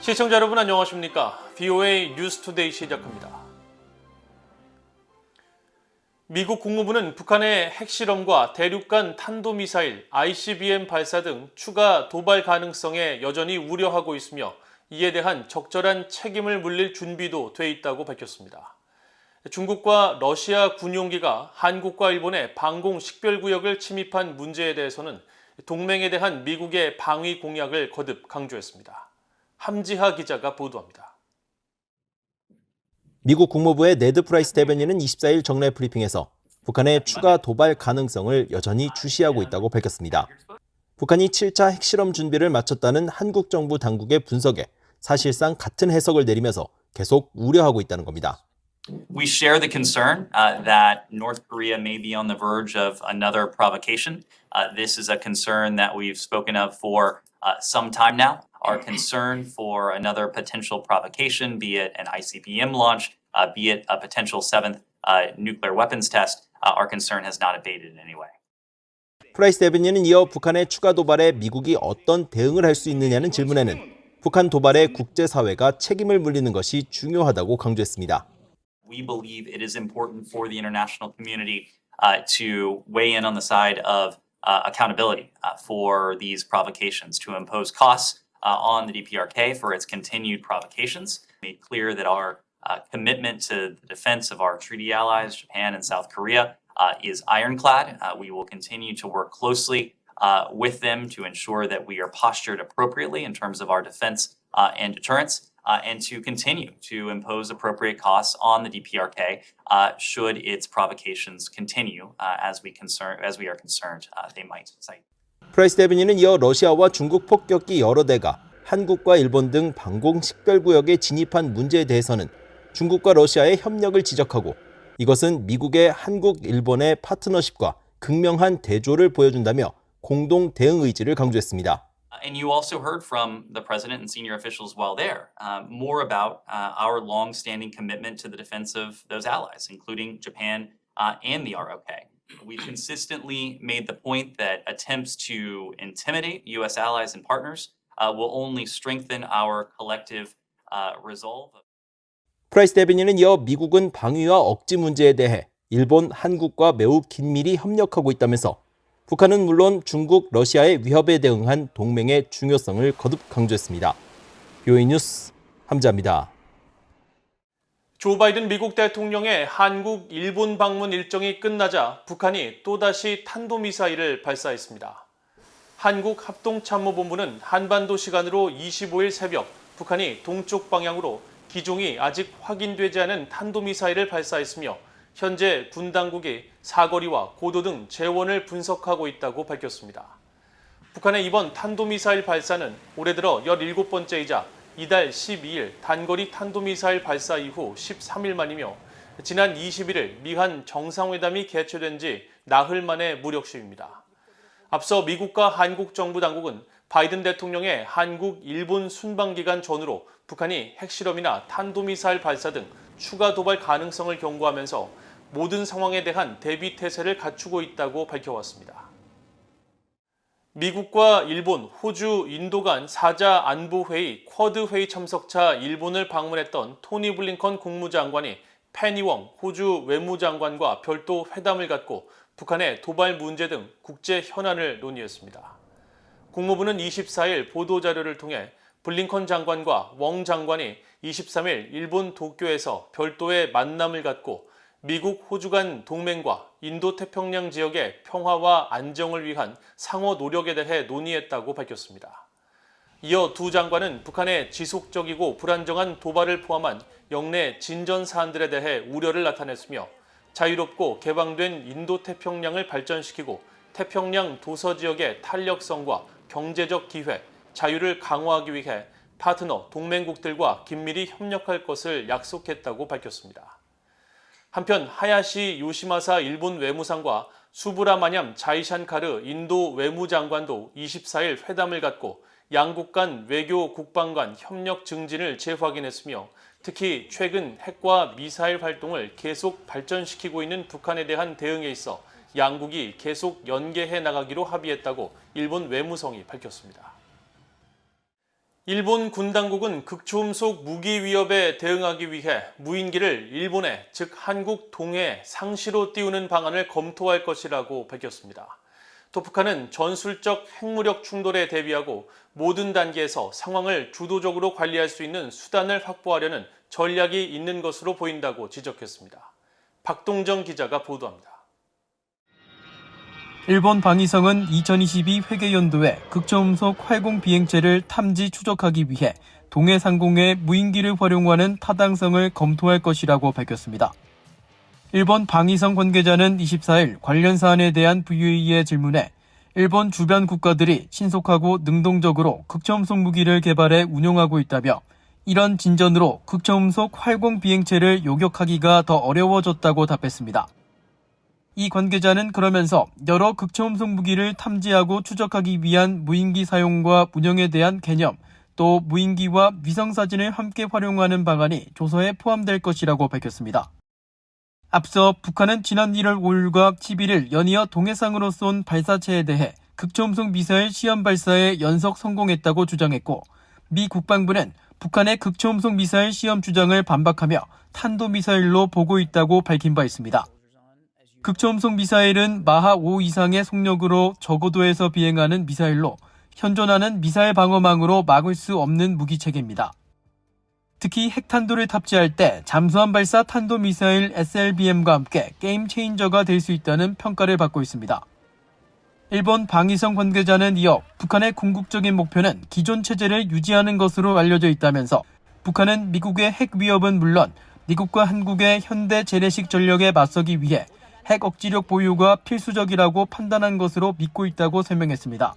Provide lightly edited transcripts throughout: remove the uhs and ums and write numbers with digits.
시청자 여러분 안녕하십니까? VOA 뉴스투데이 시작합니다. 미국 국무부는 북한의 핵실험과 대륙간 탄도미사일, ICBM 발사 등 추가 도발 가능성에 여전히 우려하고 있으며 이에 대한 적절한 책임을 물릴 준비도 돼 있다고 밝혔습니다. 중국과 러시아 군용기가 한국과 일본의 방공 식별구역을 침입한 문제에 대해서는 동맹에 대한 미국의 방위 공약을 거듭 강조했습니다. 함지하 기자가 보도합니다. 미국 국무부의 네드 프라이스 대변인은 24일 정례 브리핑에서 북한의 추가 도발 가능성을 여전히 주시하고 있다고 밝혔습니다. 북한이 7차 핵실험 준비를 마쳤다는 한국 정부 당국의 분석에 사실상 같은 해석을 내리면서 계속 우려하고 있다는 겁니다. We share the concern that North Korea may be on the verge of another provocation. This is a concern that we've spoken of for some time now. Our concern for another potential provocation, be it an ICBM launch, be it a potential seventh nuclear weapons test, our concern has not abated in any way. 프라이스 대변인은 이어 북한의 추가 도발에 미국이 어떤 대응을 할 수 있느냐는 질문에는 북한 도발에 국제사회가 책임을 물리는 것이 중요하다고 강조했습니다. We believe it is important for the international community to weigh in on the side of accountability for these provocations, to impose costs on the DPRK for its continued provocations. Made clear that our commitment to the defense of our treaty allies, Japan and South Korea, is ironclad. We will continue to work closely with them to ensure that we are postured appropriately in terms of our defense and deterrence. And to continue to impose appropriate costs on the DPRK should its provocations continue as we are concerned they might cite. 프라이스 대변인은 이어 러시아와 중국 폭격기 여러 대가 한국과 일본 등 방공 식별구역에 진입한 문제에 대해서는 중국과 러시아의 협력을 지적하고 이것은 미국의 한국, 일본의 파트너십과 극명한 대조를 보여준다며 공동 대응 의지를 강조했습니다. And you also heard from the president and senior officials while there more about our long-standing commitment to the defense of those allies, including Japan and the ROK. We've consistently made the point that attempts to intimidate U.S. allies and partners will only strengthen our collective resolve. 프라이스 대변인은 이어 미국은 방위와 억지 문제에 대해 일본, 한국과 매우 긴밀히 협력하고 있다면서 북한은 물론 중국, 러시아의 위협에 대응한 동맹의 중요성을 거듭 강조했습니다. VOA 뉴스 함지하입니다. 조 바이든 미국 대통령의 한국, 일본 방문 일정이 끝나자 북한이 또다시 탄도미사일을 발사했습니다. 한국합동참모본부는 한반도 시간으로 25일 새벽 북한이 동쪽 방향으로 기종이 아직 확인되지 않은 탄도미사일을 발사했으며 현재 군 당국이 사거리와 고도 등 재원을 분석하고 있다고 밝혔습니다. 북한의 이번 탄도미사일 발사는 올해 들어 17번째이자 이달 12일 단거리 탄도미사일 발사 이후 13일 만이며 지난 21일 미한 정상회담이 개최된 지 나흘 만의 무력 시위입니다. 앞서 미국과 한국 정부 당국은 바이든 대통령의 한국, 일본 순방기간 전후로 북한이 핵실험이나 탄도미사일 발사 등 추가 도발 가능성을 경고하면서 모든 상황에 대한 대비 태세를 갖추고 있다고 밝혀왔습니다. 미국과 일본, 호주, 인도 간 4자 안보회의 쿼드 회의 참석차 일본을 방문했던 토니 블링컨 국무장관이 페니 웡 호주 외무장관과 별도 회담을 갖고 북한의 도발 문제 등 국제 현안을 논의했습니다. 국무부는 24일 보도자료를 통해 블링컨 장관과 웡 장관이 23일 일본 도쿄에서 별도의 만남을 갖고 미국, 호주 간 동맹과 인도태평양 지역의 평화와 안정을 위한 상호 노력에 대해 논의했다고 밝혔습니다. 이어 두 장관은 북한의 지속적이고 불안정한 도발을 포함한 영내 진전 사안들에 대해 우려를 나타냈으며 자유롭고 개방된 인도태평양을 발전시키고 태평양 도서 지역의 탄력성과 경제적 기회, 자유를 강화하기 위해 파트너, 동맹국들과 긴밀히 협력할 것을 약속했다고 밝혔습니다. 한편 하야시 요시마사 일본 외무상과 수브라마냠 자이샨카르 인도 외무장관도 24일 회담을 갖고 양국 간 외교 국방 간 협력 증진을 재확인했으며 특히 최근 핵과 미사일 활동을 계속 발전시키고 있는 북한에 대한 대응에 있어 양국이 계속 연계해 나가기로 합의했다고 일본 외무성이 밝혔습니다. 일본 군 당국은 극초음속 무기 위협에 대응하기 위해 무인기를 일본에, 즉 한국 동해에 상시로 띄우는 방안을 검토할 것이라고 밝혔습니다. 또 북한은 전술적 핵무력 충돌에 대비하고 모든 단계에서 상황을 주도적으로 관리할 수 있는 수단을 확보하려는 전략이 있는 것으로 보인다고 지적했습니다. 박동정 기자가 보도합니다. 일본 방위성은 2022 회계연도에 극초음속 활공 비행체를 탐지 추적하기 위해 동해 상공에 무인기를 활용하는 타당성을 검토할 것이라고 밝혔습니다. 일본 방위성 관계자는 24일 관련 사안에 대한 VOA의 질문에 일본 주변 국가들이 신속하고 능동적으로 극초음속 무기를 개발해 운용하고 있다며 이런 진전으로 극초음속 활공 비행체를 요격하기가 더 어려워졌다고 답했습니다. 이 관계자는 그러면서 여러 극초음속 무기를 탐지하고 추적하기 위한 무인기 사용과 운영에 대한 개념, 또 무인기와 위성사진을 함께 활용하는 방안이 조서에 포함될 것이라고 밝혔습니다. 앞서 북한은 지난 1월 5일과 11일 연이어 동해상으로 쏜 발사체에 대해 극초음속 미사일 시험 발사에 연속 성공했다고 주장했고, 미 국방부는 북한의 극초음속 미사일 시험 주장을 반박하며 탄도미사일로 보고 있다고 밝힌 바 있습니다. 극초음속 미사일은 마하 5 이상의 속력으로 저고도에서 비행하는 미사일로 현존하는 미사일 방어망으로 막을 수 없는 무기체계입니다. 특히 핵탄도를 탑재할 때 잠수함 발사 탄도미사일 SLBM과 함께 게임 체인저가 될 수 있다는 평가를 받고 있습니다. 일본 방위성 관계자는 이어 북한의 궁극적인 목표는 기존 체제를 유지하는 것으로 알려져 있다면서 북한은 미국의 핵 위협은 물론 미국과 한국의 현대 재래식 전력에 맞서기 위해 핵 억지력 보유가 필수적이라고 판단한 것으로 믿고 있다고 설명했습니다.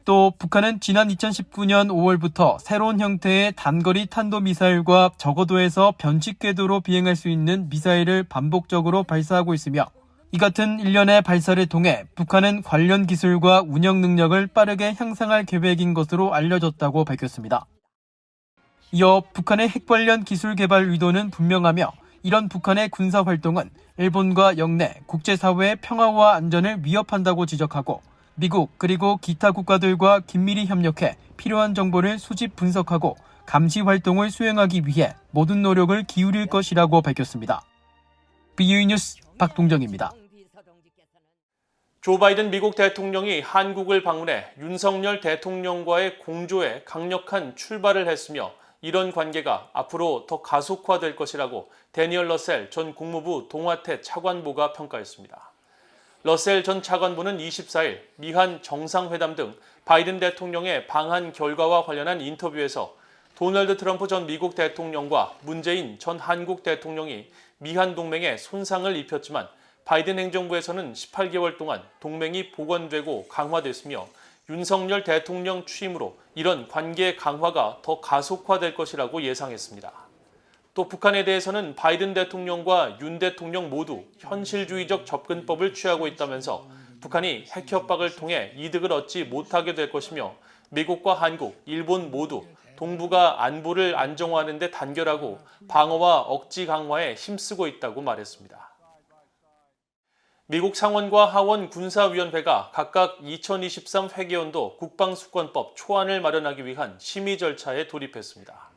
또 북한은 지난 2019년 5월부터 새로운 형태의 단거리 탄도미사일과 저고도에서 변칙 궤도로 비행할 수 있는 미사일을 반복적으로 발사하고 있으며 이 같은 일련의 발사를 통해 북한은 관련 기술과 운영 능력을 빠르게 향상할 계획인 것으로 알려졌다고 밝혔습니다. 이어 북한의 핵 관련 기술 개발 의도는 분명하며 이런 북한의 군사 활동은 일본과 영내 국제사회의 평화와 안전을 위협한다고 지적하고 미국 그리고 기타 국가들과 긴밀히 협력해 필요한 정보를 수집 분석하고 감시 활동을 수행하기 위해 모든 노력을 기울일 것이라고 밝혔습니다. BOE 뉴스 박동정입니다. 조 바이든 미국 대통령이 한국을 방문해 윤석열 대통령과의 공조에 강력한 출발을 했으며 이런 관계가 앞으로 더 가속화될 것이라고 데니얼 러셀 전 국무부 동아태 차관보가 평가했습니다. 러셀 전 차관보는 24일 미한 정상회담 등 바이든 대통령의 방한 결과와 관련한 인터뷰에서 도널드 트럼프 전 미국 대통령과 문재인 전 한국 대통령이 미한 동맹에 손상을 입혔지만 바이든 행정부에서는 18개월 동안 동맹이 복원되고 강화됐으며 윤석열 대통령 취임으로 이런 관계 강화가 더 가속화될 것이라고 예상했습니다. 또 북한에 대해서는 바이든 대통령과 윤 대통령 모두 현실주의적 접근법을 취하고 있다면서 북한이 핵 협박을 통해 이득을 얻지 못하게 될 것이며 미국과 한국, 일본 모두 동북아 안보를 안정화하는 데 단결하고 방어와 억지 강화에 힘쓰고 있다고 말했습니다. 미국 상원과 하원 군사위원회가 각각 2023 회계연도 국방수권법 초안을 마련하기 위한 심의 절차에 돌입했습니다.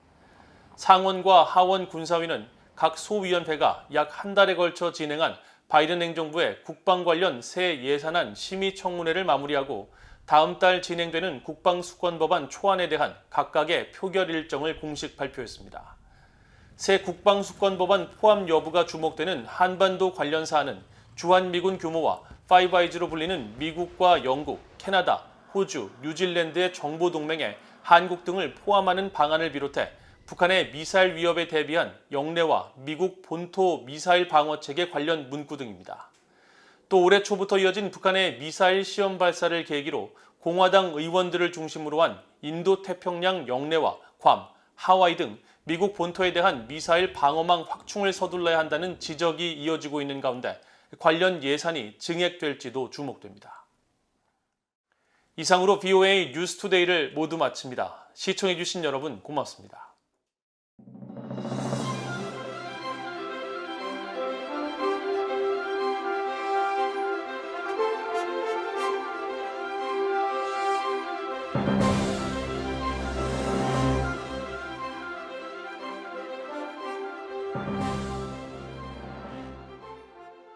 상원과 하원 군사위는 각 소위원회가 약 한 달에 걸쳐 진행한 바이든 행정부의 국방 관련 새 예산안 심의 청문회를 마무리하고 다음 달 진행되는 국방수권법안 초안에 대한 각각의 표결 일정을 공식 발표했습니다. 새 국방수권법안 포함 여부가 주목되는 한반도 관련 사안은 주한미군 규모와 파이브 아이즈로 불리는 미국과 영국, 캐나다, 호주, 뉴질랜드의 정보동맹에 한국 등을 포함하는 방안을 비롯해 북한의 미사일 위협에 대비한 영내와 미국 본토 미사일 방어체계 관련 문구 등입니다. 또 올해 초부터 이어진 북한의 미사일 시험 발사를 계기로 공화당 의원들을 중심으로 한 인도태평양 영내와 괌, 하와이 등 미국 본토에 대한 미사일 방어망 확충을 서둘러야 한다는 지적이 이어지고 있는 가운데 관련 예산이 증액될지도 주목됩니다. 이상으로 BOA 뉴스투데이를 모두 마칩니다. 시청해주신 여러분 고맙습니다. 있습니다.